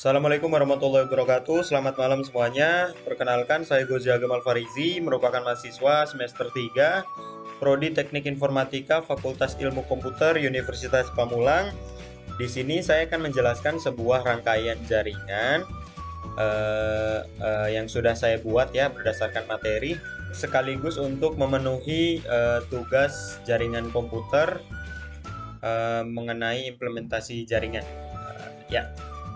Assalamualaikum warahmatullahi wabarakatuh. Selamat malam semuanya. Perkenalkan, saya Gozi Agam Alfarizi, merupakan mahasiswa semester 3, Prodi Teknik Informatika, Fakultas Ilmu Komputer, Universitas Pamulang. Di sini saya akan menjelaskan sebuah rangkaian jaringan yang sudah saya buat ya berdasarkan materi, sekaligus untuk memenuhi tugas jaringan komputer mengenai implementasi jaringan. Ya.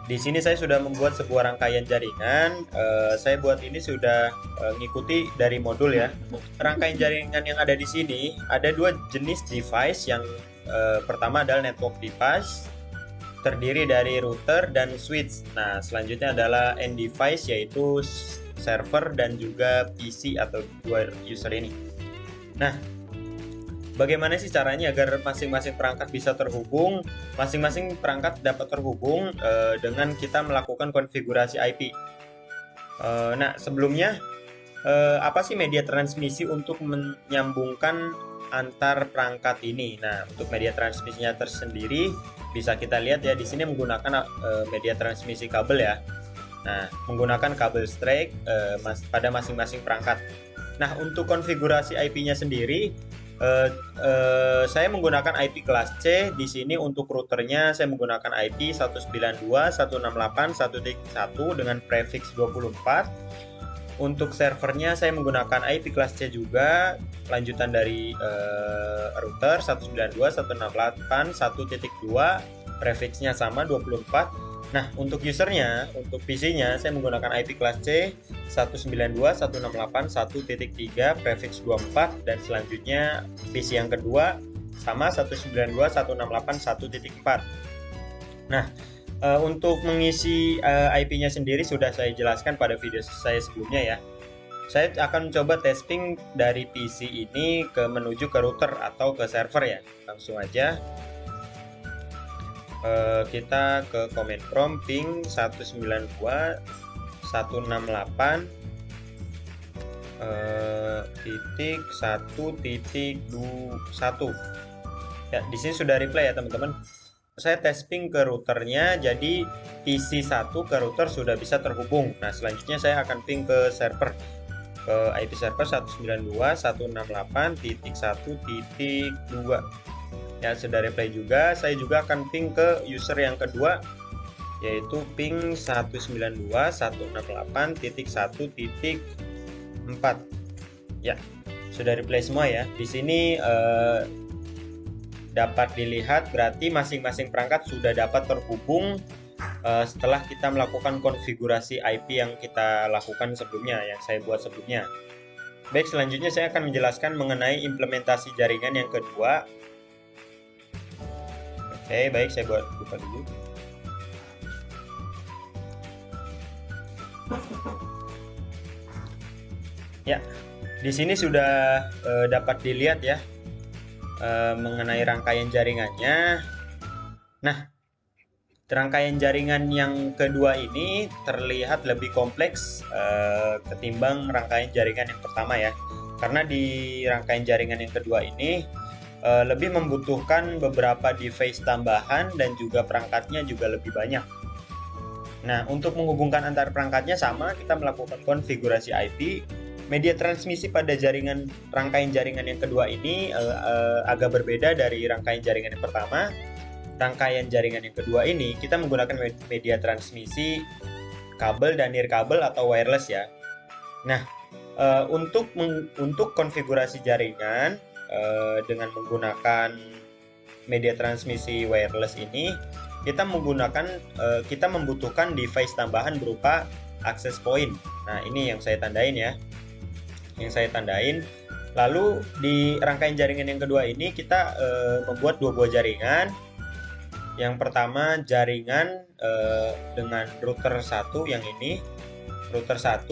Di sini saya sudah membuat sebuah rangkaian jaringan. Saya buat ini sudah ngikuti dari modul ya. Rangkaian jaringan yang ada di sini ada dua jenis device. Yang pertama adalah network device, terdiri dari router dan switch. Nah, selanjutnya adalah end device, yaitu server dan juga PC atau dua user ini. Nah, bagaimana sih caranya agar masing-masing perangkat bisa terhubung? Masing-masing perangkat dapat terhubung dengan kita melakukan konfigurasi IP. Nah, sebelumnya apa sih media transmisi untuk menyambungkan antar perangkat ini? Nah, untuk media transmisinya tersendiri bisa kita lihat ya di sini menggunakan media transmisi kabel ya. Nah, menggunakan kabel straight pada masing-masing perangkat. Nah, untuk konfigurasi IP-nya sendiri saya menggunakan IP kelas C. Di sini untuk routernya saya menggunakan IP 192.168.1.1 dengan prefix 24. Untuk servernya saya menggunakan IP kelas C juga, lanjutan dari router 192.168.1.2, prefixnya sama 24. Nah, untuk usernya, untuk PC-nya saya menggunakan IP kelas C 192.168.1.3 prefix 24, dan selanjutnya PC yang kedua sama 192.168.1.4. Nah, untuk mengisi IP-nya sendiri sudah saya jelaskan pada video saya sebelumnya ya. Saya akan mencoba testing dari PC ini menuju ke router atau ke server ya. Langsung aja. Kita ke command prompt ping 192.168 titik 1.1. Ya, di sini sudah reply ya teman-teman. Saya testing ke routernya, jadi PC 1 ke router sudah bisa terhubung. Nah, selanjutnya saya akan ping ke server, ke IP server 192.168.1.2. Ya, sudah reply juga. Saya juga akan ping ke user yang kedua, yaitu ping 192.168.1.4. Ya, sudah reply semua ya. Di sini dapat dilihat berarti masing-masing perangkat sudah dapat terhubung setelah kita melakukan konfigurasi IP yang kita lakukan sebelumnya, yang saya buat sebelumnya. Baik, selanjutnya saya akan menjelaskan mengenai implementasi jaringan yang kedua. Oke, baik, saya buka dulu. Ya, di sini sudah dapat dilihat ya mengenai rangkaian jaringannya. Nah, rangkaian jaringan yang kedua ini terlihat lebih kompleks ketimbang rangkaian jaringan yang pertama ya. Karena di rangkaian jaringan yang kedua ini lebih membutuhkan beberapa device tambahan dan juga perangkatnya juga lebih banyak. Nah, untuk menghubungkan antar perangkatnya sama, kita melakukan konfigurasi IP. Media transmisi pada rangkaian jaringan yang kedua ini agak berbeda dari rangkaian jaringan yang pertama. Rangkaian jaringan yang kedua ini kita menggunakan media transmisi kabel dan nirkabel atau wireless ya. Nah, untuk konfigurasi jaringan dengan menggunakan media transmisi wireless ini, kita membutuhkan device tambahan berupa access point. Nah, ini yang saya tandain ya. Yang saya tandain. Lalu di rangkaian jaringan yang kedua ini kita membuat dua buah jaringan. Yang pertama jaringan dengan router 1 yang ini. Router 1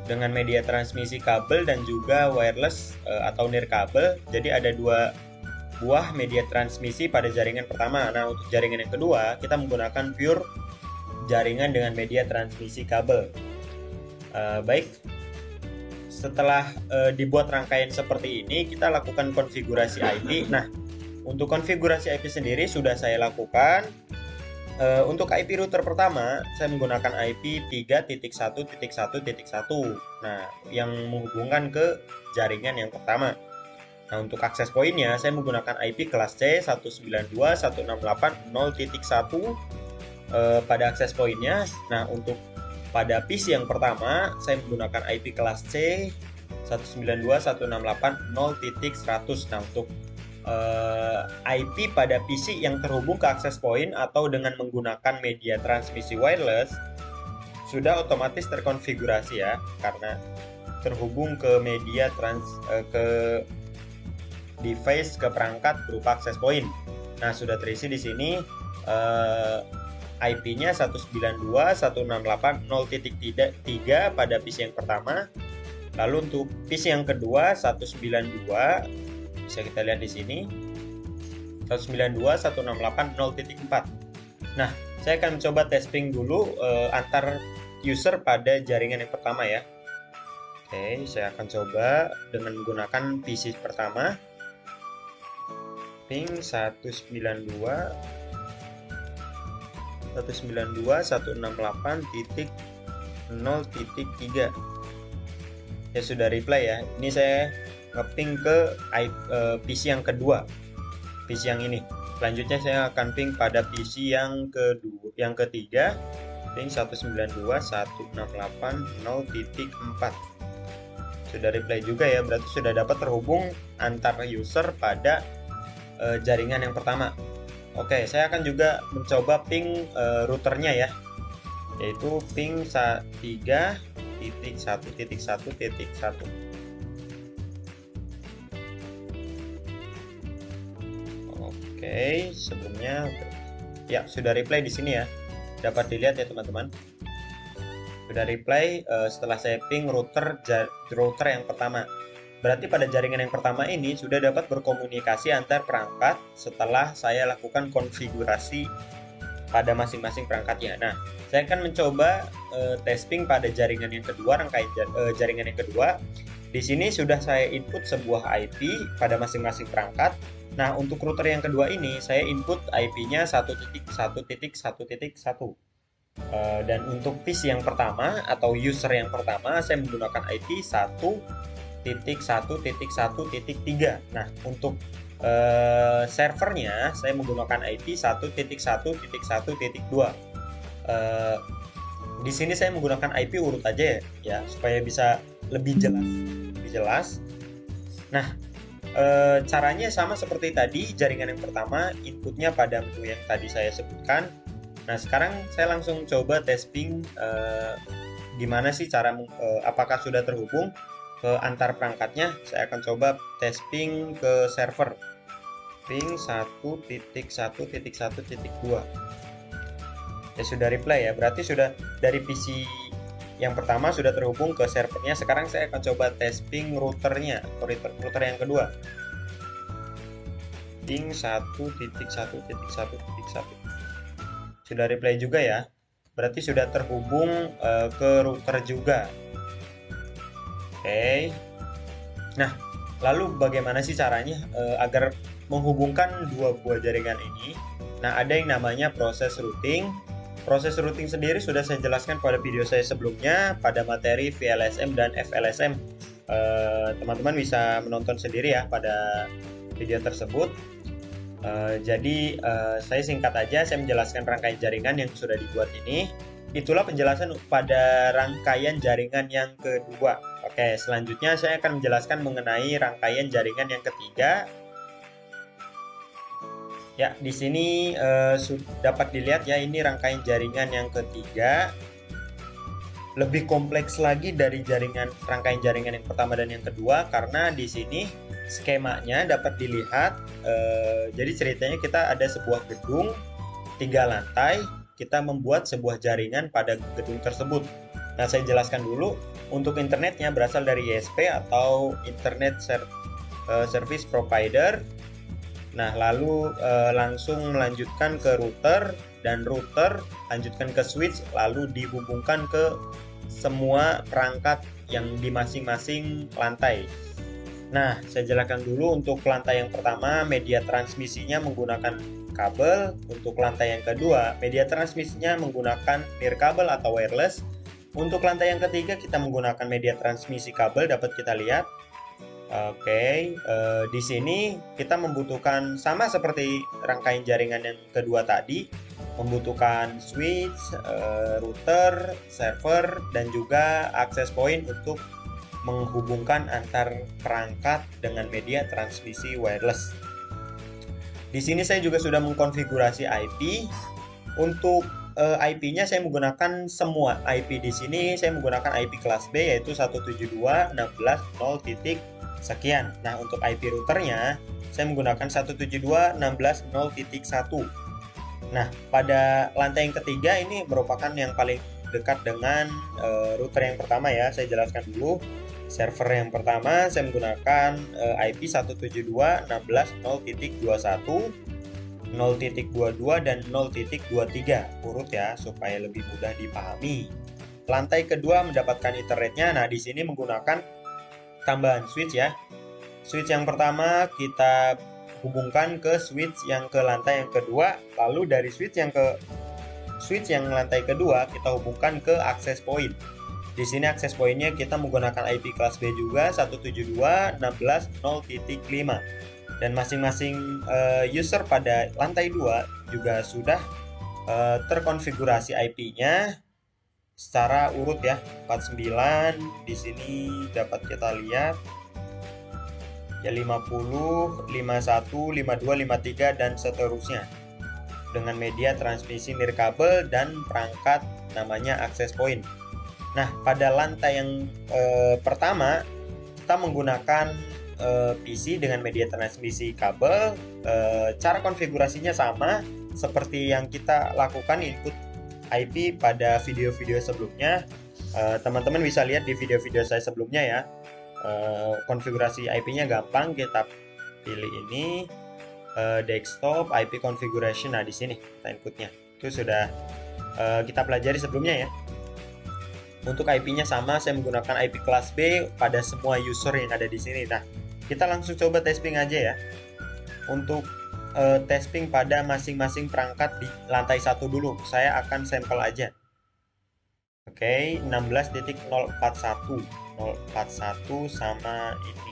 dengan media transmisi kabel dan juga wireless atau nirkabel. Jadi ada dua buah media transmisi pada jaringan pertama. Nah, untuk jaringan yang kedua kita menggunakan pure jaringan dengan media transmisi kabel. Baik, setelah dibuat rangkaian seperti ini, kita lakukan konfigurasi IP. Nah, untuk konfigurasi IP sendiri sudah saya lakukan. Untuk IP router pertama, saya menggunakan IP 3.1.1.1. Nah, yang menghubungkan ke jaringan yang pertama. Nah, untuk akses poinnya, saya menggunakan IP kelas C 192.168.0.1 pada akses poinnya. Nah, untuk pada PC yang pertama, saya menggunakan IP kelas C 192.168.0.100. Nah, untuk IP pada PC yang terhubung ke akses point atau dengan menggunakan media transmisi wireless sudah otomatis terkonfigurasi ya, karena terhubung ke media ke device, ke perangkat berupa akses point. Nah, sudah terisi di sini IP-nya 192.168.0.3 pada PC yang pertama. Lalu untuk PC yang kedua 192, bisa kita lihat di sini 192.168.0.4. Nah, saya akan mencoba testing dulu antar user pada jaringan yang pertama ya. Oke, saya akan coba dengan menggunakan PC pertama. Ping 192.168.0.3. Ya sudah reply ya. Ini saya nge-ping ke PC yang kedua, PC yang ini. Selanjutnya saya akan ping pada PC yang ketiga, ping 192.168.0.4. Sudah reply juga ya, berarti sudah dapat terhubung antar user pada jaringan yang pertama. Oke, saya akan juga mencoba ping routernya ya, yaitu ping 3.1.1.1. Oke, sebelumnya ya sudah reply di sini ya. Dapat dilihat ya teman-teman. Sudah reply setelah saya ping router yang pertama. Berarti pada jaringan yang pertama ini sudah dapat berkomunikasi antar perangkat setelah saya lakukan konfigurasi pada masing-masing perangkatnya. Nah, saya akan mencoba testing pada jaringan yang kedua, jaringan yang kedua. Di sini sudah saya input sebuah IP pada masing-masing perangkat. Nah, untuk router yang kedua ini saya input IP-nya 1.1.1.1. Dan untuk PC yang pertama atau user yang pertama saya menggunakan IP 1.1.1.3. Nah, untuk servernya saya menggunakan IP 1.1.1.2. Di sini saya menggunakan IP urut aja ya supaya bisa lebih jelas. Nah, caranya sama seperti tadi, jaringan yang pertama inputnya pada menu yang tadi saya sebutkan. Nah, sekarang saya langsung coba testing gimana sih cara apakah sudah terhubung ke antar perangkatnya. Saya akan coba testing ke server ping 1.1.1.2. Ya sudah reply ya, berarti sudah dari PC yang pertama sudah terhubung ke servernya. Sekarang saya akan coba testing routernya, router yang kedua, ping 1.1.1.1. Sudah reply juga ya, berarti sudah terhubung ke router juga. Oke. Nah, lalu bagaimana sih caranya agar menghubungkan dua buah jaringan ini? Nah, ada yang namanya proses routing. Proses routing sendiri sudah saya jelaskan pada video saya sebelumnya pada materi VLSM dan FLSM. Teman-teman bisa menonton sendiri ya pada video tersebut. Jadi saya singkat aja, saya menjelaskan rangkaian jaringan yang sudah dibuat ini. Itulah penjelasan pada rangkaian jaringan yang kedua. Oke, selanjutnya saya akan menjelaskan mengenai rangkaian jaringan yang ketiga. Ya, di sini dapat dilihat ya, ini rangkaian jaringan yang ketiga. Lebih kompleks lagi dari rangkaian jaringan yang pertama dan yang kedua, karena di sini skemanya dapat dilihat. Jadi ceritanya kita ada sebuah gedung 3 lantai, kita membuat sebuah jaringan pada gedung tersebut. Nah, saya jelaskan dulu. Untuk internetnya berasal dari ISP atau Internet Service Provider. Nah, lalu langsung melanjutkan ke router, dan router lanjutkan ke switch, lalu dihubungkan ke semua perangkat yang di masing-masing lantai. Nah, saya jelaskan dulu untuk lantai yang pertama, media transmisinya menggunakan kabel. Untuk lantai yang kedua, media transmisinya menggunakan nirkabel atau wireless. Untuk lantai yang ketiga, kita menggunakan media transmisi kabel, dapat kita lihat. Oke, di sini kita membutuhkan sama seperti rangkaian jaringan yang kedua tadi, membutuhkan switch, router, server, dan juga access point untuk menghubungkan antar perangkat dengan media transmisi wireless. Di sini saya juga sudah mengkonfigurasi IP. Untuk IP-nya saya menggunakan semua IP di sini. Saya menggunakan IP kelas B yaitu 172.16.0. sekian. Nah, untuk IP routernya saya menggunakan 172.16.0.1. Nah, pada lantai yang ketiga ini merupakan yang paling dekat dengan router yang pertama ya. Saya jelaskan dulu. Server yang pertama saya menggunakan IP 172.16.0.21, 0.22 dan 0.23 urut ya supaya lebih mudah dipahami. Lantai kedua mendapatkan ethernetnya. Nah, di sini menggunakan tambahan switch ya. Switch yang pertama kita hubungkan ke switch yang ke lantai yang kedua, lalu dari switch yang lantai kedua kita hubungkan ke access point. Di sini access point-nya kita menggunakan IP kelas B juga 172.16.0.5. Dan masing-masing user pada lantai 2 juga sudah terkonfigurasi IP-nya secara urut ya. 49 di sini dapat kita lihat ya, 50, 51, 52, 53 dan seterusnya dengan media transmisi nirkabel dan perangkat namanya access point. Nah, pada lantai yang pertama kita menggunakan PC dengan media transmisi kabel. Cara konfigurasinya sama seperti yang kita lakukan input IP pada video-video sebelumnya. Teman-teman bisa lihat di video-video saya sebelumnya ya. Konfigurasi IP-nya gampang, kita pilih ini desktop IP configuration. Nah, di sini kita inputnya. Itu sudah kita pelajari sebelumnya ya. Untuk IP-nya sama, saya menggunakan IP kelas B pada semua user yang ada di sini. Nah, kita langsung coba testing aja ya. Untuk testing pada masing-masing perangkat di lantai 1 dulu. Saya akan sampel aja. Oke, 16.041. 041 sama ini.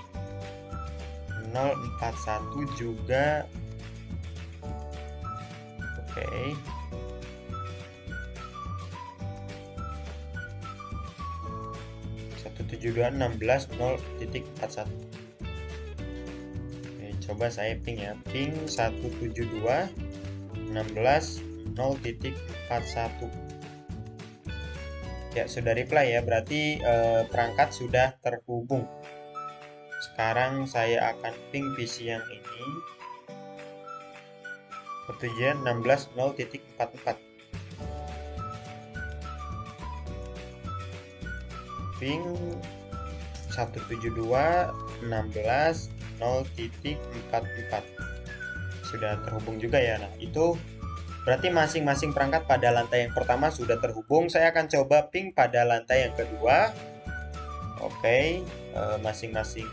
041 juga. Oke. Oke, coba saya ping ya, ping 172.16.0.41. Ya, sudah reply ya, berarti perangkat sudah terhubung. Sekarang saya akan ping PC yang ini 172.16.0.44. Ping 172.16.0.44 sudah terhubung juga ya. Nah, itu berarti masing-masing perangkat pada lantai yang pertama sudah terhubung. Saya akan coba ping pada lantai yang kedua. Oke, masing-masing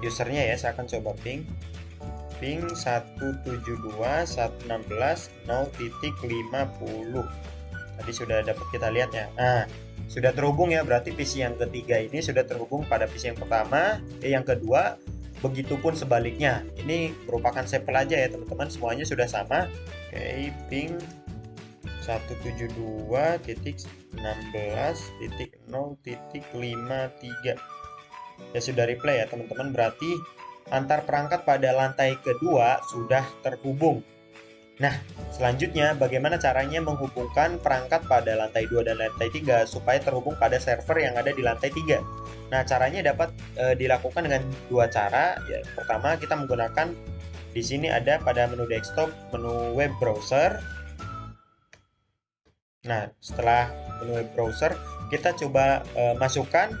usernya ya, saya akan coba ping 172.116.0.50. Tadi sudah dapat kita lihat ya. Nah, sudah terhubung ya, berarti PC yang ketiga ini sudah terhubung pada PC yang pertama, yang kedua. Begitupun sebaliknya. Ini merupakan sampel aja ya teman-teman, semuanya sudah sama. Oke, ping 172.16.0.53. Ya sudah reply ya teman-teman, berarti antar perangkat pada lantai kedua sudah terhubung. Nah, selanjutnya bagaimana caranya menghubungkan perangkat pada lantai 2 dan lantai 3 supaya terhubung pada server yang ada di lantai 3. Nah, caranya dapat dilakukan dengan dua cara. Ya, pertama kita menggunakan di sini ada pada menu desktop, menu web browser. Nah, setelah menu web browser, kita coba masukkan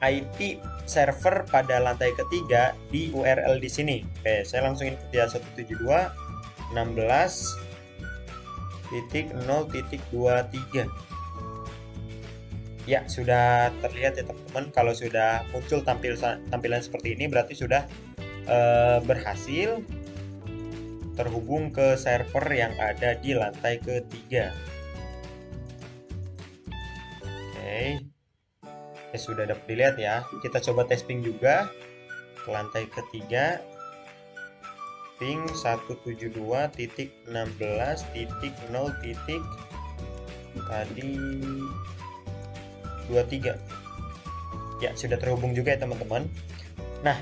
IP server pada lantai ketiga di URL di sini. Oke, saya langsung input ya 172.16.0.23. Ya, sudah terlihat ya teman-teman. Kalau sudah muncul tampilan seperti ini berarti sudah berhasil terhubung ke server yang ada di lantai ketiga. Oke, sudah dapat dilihat ya. Kita coba testing juga ke lantai ketiga. Ping 172.16.0 tadi 23. Ya, sudah terhubung juga ya teman-teman. Nah,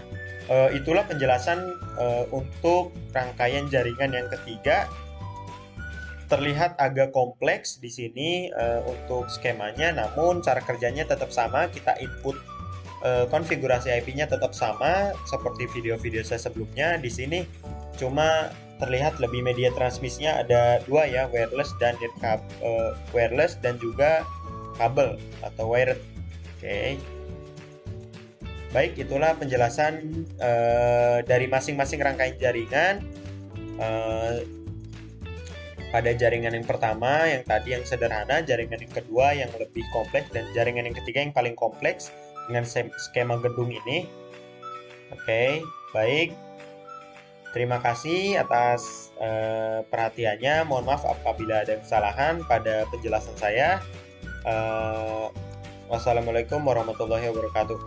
itulah penjelasan untuk rangkaian jaringan yang ketiga. Terlihat agak kompleks di sini untuk skemanya, namun cara kerjanya tetap sama. Kita input konfigurasi IP-nya tetap sama seperti video-video saya sebelumnya. Di sini cuma terlihat lebih media transmisinya ada dua ya, wireless dan wireless dan juga kabel atau wired. Oke. Baik, itulah penjelasan dari masing-masing rangkaian jaringan. Pada jaringan yang pertama, yang tadi yang sederhana, jaringan yang kedua yang lebih kompleks, dan jaringan yang ketiga yang paling kompleks dengan skema gedung ini. Oke, baik. Terima kasih atas perhatiannya. Mohon maaf apabila ada kesalahan pada penjelasan saya. Wassalamualaikum warahmatullahi wabarakatuh.